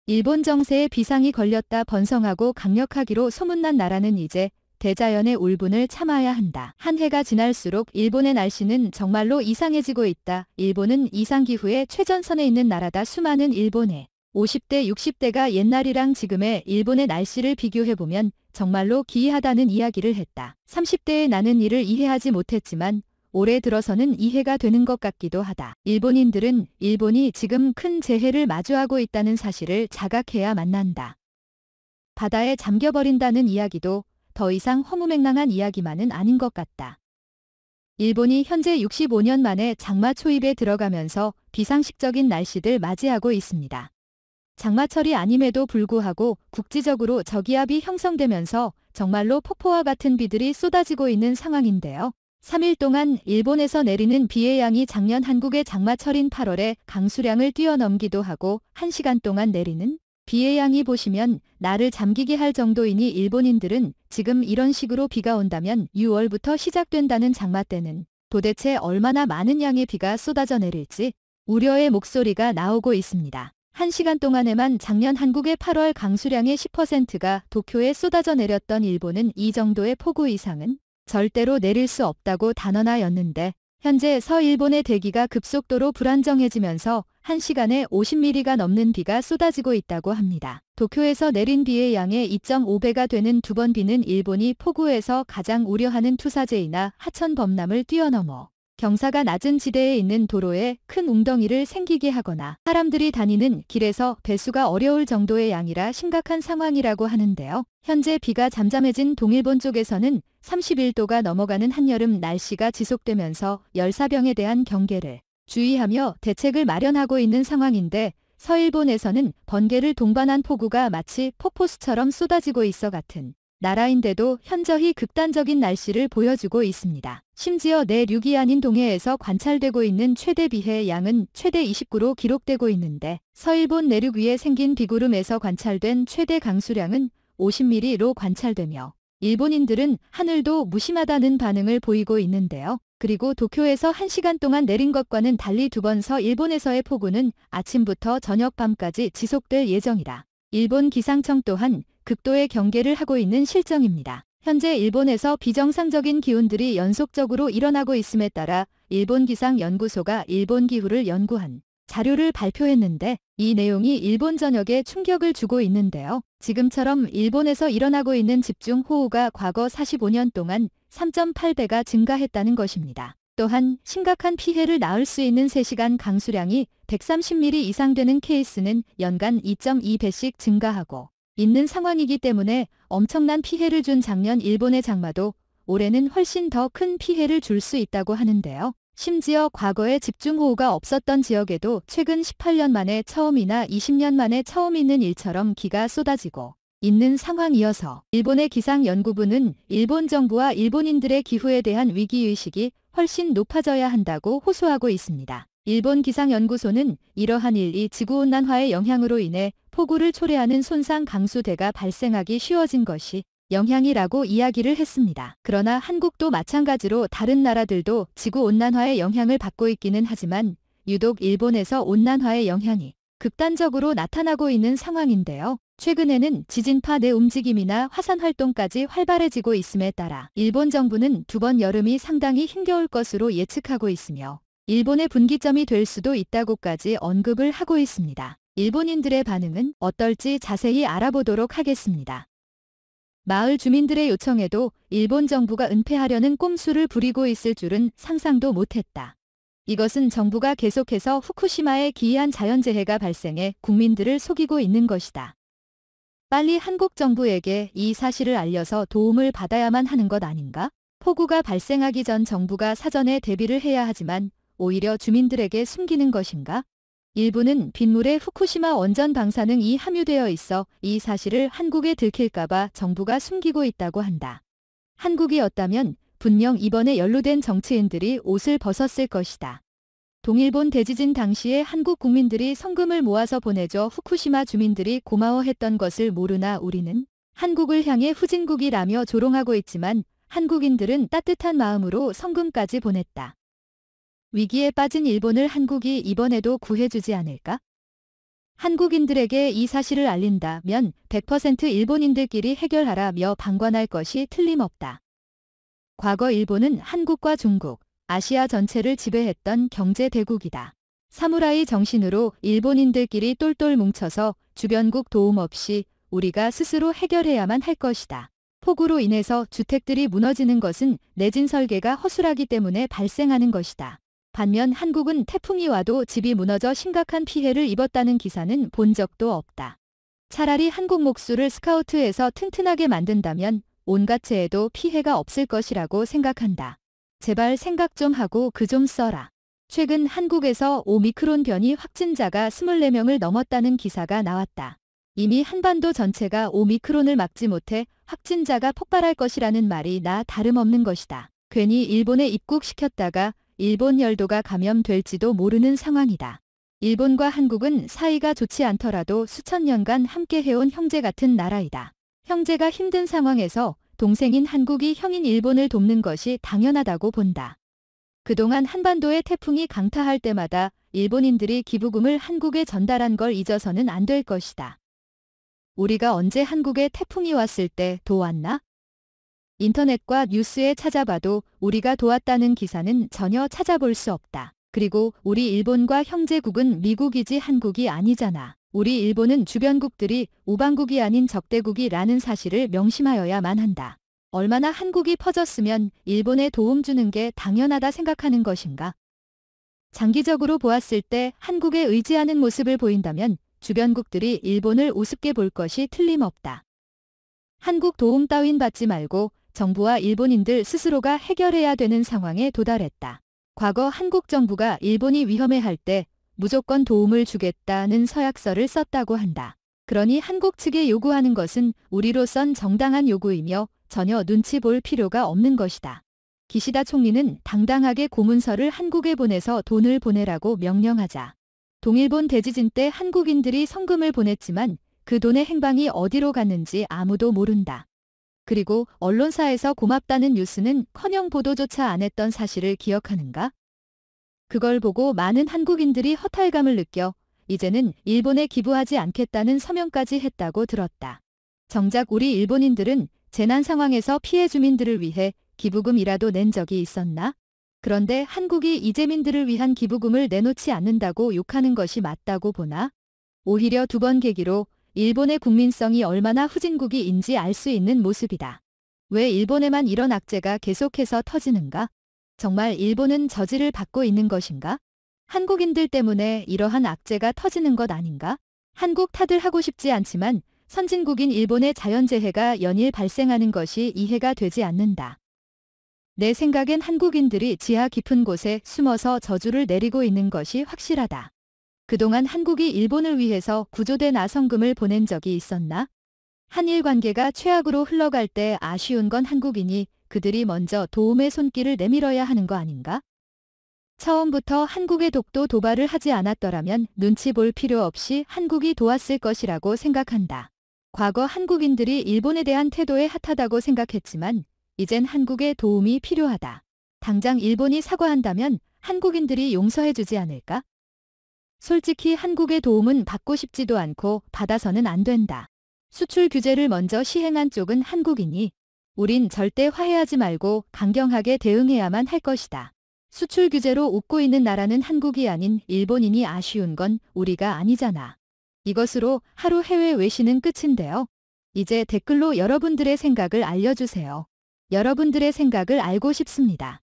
일본 정세에 비상이 걸렸다 번성하고 강력하기로 소문난 나라는 이제 대자연의 울분을 참아야 한다. 한 해가 지날수록 일본의 날씨는 정말로 이상해지고 있다. 일본은 이상기후의 최전선에 있는 나라다. 수많은 일본의 50대, 60대가 옛날이랑 지금의 일본의 날씨를 비교해보면 정말로 기이하다는 이야기를 했다. 30대의 나는 이를 이해하지 못했지만 올해 들어서는 이해가 되는 것 같기도 하다. 일본인들은 일본이 지금 큰 재해를 마주하고 있다는 사실을 자각해야 만난다. 바다에 잠겨버린다는 이야기도 더 이상 허무맹랑한 이야기만은 아닌 것 같다. 일본이 현재 65년 만에 장마 초입에 들어가면서 비상식적인 날씨들 맞이하고 있습니다. 장마철이 아님에도 불구하고 국지적으로 저기압이 형성되면서 정말로 폭포와 같은 비들이 쏟아지고 있는 상황인데요. 3일 동안 일본에서 내리는 비의 양이 작년 한국의 장마철인 8월에 강수량을 뛰어넘기도 하고 1시간 동안 내리는 비의 양이 보시면 나를 잠기게 할 정도이니 일본인들은 지금 이런 식으로 비가 온다면 6월부터 시작된다는 장마 때는 도대체 얼마나 많은 양의 비가 쏟아져 내릴지 우려의 목소리가 나오고 있습니다. 1시간 동안에만 작년 한국의 8월 강수량의 10%가 도쿄에 쏟아져 내렸던 일본은 이 정도의 폭우 이상은 절대로 내릴 수 없다고 단언하였는데 현재 서일본의 대기가 급속도로 불안정해지면서 1시간에 50mm가 넘는 비가 쏟아지고 있다고 합니다. 도쿄에서 내린 비의 양의 2.5배가 되는 두 번 비는 일본이 폭우에서 가장 우려하는 투사제이나 하천 범람을 뛰어넘어 경사가 낮은 지대에 있는 도로에 큰 웅덩이를 생기게 하거나 사람들이 다니는 길에서 배수가 어려울 정도의 양이라 심각한 상황이라고 하는데요. 현재 비가 잠잠해진 동일본 쪽에서는 31도가 넘어가는 한여름 날씨가 지속되면서 열사병에 대한 경계를 주의하며 대책을 마련하고 있는 상황인데 서일본에서는 번개를 동반한 폭우가 마치 폭포수처럼 쏟아지고 있어 같은 나라인데도 현저히 극단적인 날씨를 보여주고 있습니다. 심지어 내륙이 아닌 동해에서 관찰되고 있는 최대 비의 양은 최대 29로 기록되고 있는데 서일본 내륙 위에 생긴 비구름에서 관찰된 최대 강수량은 50mm로 관찰되며 일본인들은 하늘도 무심하다는 반응을 보이고 있는데요. 그리고 도쿄에서 1시간 동안 내린 것과는 달리 두 번 서일본에서의 폭우는 아침부터 저녁 밤까지 지속될 예정이다. 일본 기상청 또한 극도의 경계를 하고 있는 실정입니다. 현재 일본에서 비정상적인 기온들이 연속적으로 일어나고 있음에 따라 일본 기상연구소가 일본 기후를 연구한 자료를 발표했는데 이 내용이 일본 전역에 충격을 주고 있는데요. 지금처럼 일본에서 일어나고 있는 집중호우가 과거 45년 동안 3.8배가 증가했다는 것입니다. 또한 심각한 피해를 낳을 수 있는 3시간 강수량이 130mm 이상 되는 케이스는 연간 2.2배씩 증가하고 있는 상황이기 때문에 엄청난 피해를 준 작년 일본의 장마도 올해는 훨씬 더 큰 피해를 줄 수 있다고 하는데요. 심지어 과거에 집중호우가 없었던 지역에도 최근 18년 만에 처음이나 20년 만에 처음 있는 일처럼 기가 쏟아지고 있는 상황이어서 일본의 기상연구부는 일본 정부와 일본인들의 기후에 대한 위기의식이 훨씬 높아져야 한다고 호소하고 있습니다. 일본 기상연구소는 이러한 일이 지구온난화의 영향으로 인해 폭우를 초래하는 손상 강수대가 발생하기 쉬워진 것이 영향이라고 이야기를 했습니다. 그러나 한국도 마찬가지로 다른 나라들도 지구온난화의 영향을 받고 있기는 하지만 유독 일본에서 온난화의 영향이 극단적으로 나타나고 있는 상황인데요. 최근에는 지진파 내 움직임이나 화산 활동까지 활발해지고 있음에 따라 일본 정부는 두 번 여름이 상당히 힘겨울 것으로 예측하고 있으며 일본의 분기점이 될 수도 있다고까지 언급을 하고 있습니다. 일본인들의 반응은 어떨지 자세히 알아보도록 하겠습니다. 마을 주민들의 요청에도 일본 정부가 은폐하려는 꼼수를 부리고 있을 줄은 상상도 못했다. 이것은 정부가 계속해서 후쿠시마의 기이한 자연재해가 발생해 국민들을 속이고 있는 것이다. 빨리 한국 정부에게 이 사실을 알려서 도움을 받아야만 하는 것 아닌가? 폭우가 발생하기 전 정부가 사전에 대비를 해야 하지만 오히려 주민들에게 숨기는 것인가? 일부는 빗물에 후쿠시마 원전 방사능이 함유되어 있어 이 사실을 한국에 들킬까봐 정부가 숨기고 있다고 한다. 한국이었다면 분명 이번에 연루된 정치인들이 옷을 벗었을 것이다. 동일본 대지진 당시에 한국 국민들이 성금을 모아서 보내줘 후쿠시마 주민들이 고마워했던 것을 모르나 우리는 한국을 향해 후진국이라며 조롱하고 있지만 한국인들은 따뜻한 마음으로 성금까지 보냈다. 위기에 빠진 일본을 한국이 이번에도 구해주지 않을까? 한국인들에게 이 사실을 알린다면 100% 일본인들끼리 해결하라며 방관할 것이 틀림없다. 과거 일본은 한국과 중국, 아시아 전체를 지배했던 경제 대국이다. 사무라이 정신으로 일본인들끼리 똘똘 뭉쳐서 주변국 도움 없이 우리가 스스로 해결해야만 할 것이다. 폭우로 인해서 주택들이 무너지는 것은 내진 설계가 허술하기 때문에 발생하는 것이다. 반면 한국은 태풍이 와도 집이 무너져 심각한 피해를 입었다는 기사는 본 적도 없다. 차라리 한국 목수를 스카우트해서 튼튼하게 만든다면 온갖 재해도 피해가 없을 것이라고 생각한다. 제발 생각 좀 하고 그 좀 써라. 최근 한국에서 오미크론 변이 확진자가 24명을 넘었다는 기사가 나왔다. 이미 한반도 전체가 오미크론을 막지 못해 확진자가 폭발할 것이라는 말이 나 다름없는 것이다. 괜히 일본에 입국시켰다가 일본 열도가 감염될지도 모르는 상황이다. 일본과 한국은 사이가 좋지 않더라도 수천 년간 함께 해온 형제 같은 나라이다. 형제가 힘든 상황에서 동생인 한국이 형인 일본을 돕는 것이 당연하다고 본다. 그동안 한반도에 태풍이 강타할 때마다 일본인들이 기부금을 한국에 전달한 걸 잊어서는 안 될 것이다. 우리가 언제 한국에 태풍이 왔을 때 도왔나? 인터넷과 뉴스에 찾아봐도 우리가 도왔다는 기사는 전혀 찾아볼 수 없다. 그리고 우리 일본과 형제국은 미국이지 한국이 아니잖아. 우리 일본은 주변국들이 우방국이 아닌 적대국이라는 사실을 명심하여야만 한다. 얼마나 한국이 퍼졌으면 일본에 도움 주는 게 당연하다 생각하는 것인가? 장기적으로 보았을 때 한국에 의지하는 모습을 보인다면 주변국들이 일본을 우습게 볼 것이 틀림없다. 한국 도움 따윈 받지 말고 정부와 일본인들 스스로가 해결해야 되는 상황에 도달했다. 과거 한국 정부가 일본이 위험해할 때 무조건 도움을 주겠다는 서약서를 썼다고 한다. 그러니 한국 측에 요구하는 것은 우리로선 정당한 요구이며 전혀 눈치 볼 필요가 없는 것이다. 기시다 총리는 당당하게 고문서를 한국에 보내서 돈을 보내라고 명령하자. 동일본 대지진 때 한국인들이 성금을 보냈지만 그 돈의 행방이 어디로 갔는지 아무도 모른다. 그리고 언론사에서 고맙다는 뉴스는커녕 보도조차 안 했던 사실을 기억하는가? 그걸 보고 많은 한국인들이 허탈감을 느껴 이제는 일본에 기부하지 않겠다는 서명까지 했다고 들었다. 정작 우리 일본인들은 재난 상황에서 피해 주민들을 위해 기부금이라도 낸 적이 있었나? 그런데 한국이 이재민들을 위한 기부금을 내놓지 않는다고 욕하는 것이 맞다고 보나? 오히려 두 번 계기로 일본의 국민성이 얼마나 후진국이인지 알 수 있는 모습이다. 왜 일본에만 이런 악재가 계속해서 터지는가? 정말 일본은 저지를 받고 있는 것인가? 한국인들 때문에 이러한 악재가 터지는 것 아닌가? 한국 탓을 하고 싶지 않지만 선진국인 일본의 자연재해가 연일 발생하는 것이 이해가 되지 않는다. 내 생각엔 한국인들이 지하 깊은 곳에 숨어서 저주를 내리고 있는 것이 확실하다. 그동안 한국이 일본을 위해서 구조된 아성금을 보낸 적이 있었나? 한일 관계가 최악으로 흘러갈 때 아쉬운 건 한국이니 그들이 먼저 도움의 손길을 내밀어야 하는 거 아닌가? 처음부터 한국의 독도 도발을 하지 않았더라면 눈치 볼 필요 없이 한국이 도왔을 것이라고 생각한다. 과거 한국인들이 일본에 대한 태도에 핫하다고 생각했지만 이젠 한국의 도움이 필요하다. 당장 일본이 사과한다면 한국인들이 용서해주지 않을까? 솔직히 한국의 도움은 받고 싶지도 않고 받아서는 안 된다. 수출 규제를 먼저 시행한 쪽은 한국이니 우린 절대 화해하지 말고 강경하게 대응해야만 할 것이다. 수출 규제로 웃고 있는 나라는 한국이 아닌 일본이니 아쉬운 건 우리가 아니잖아. 이것으로 하루 해외 외신은 끝인데요. 이제 댓글로 여러분들의 생각을 알려주세요. 여러분들의 생각을 알고 싶습니다.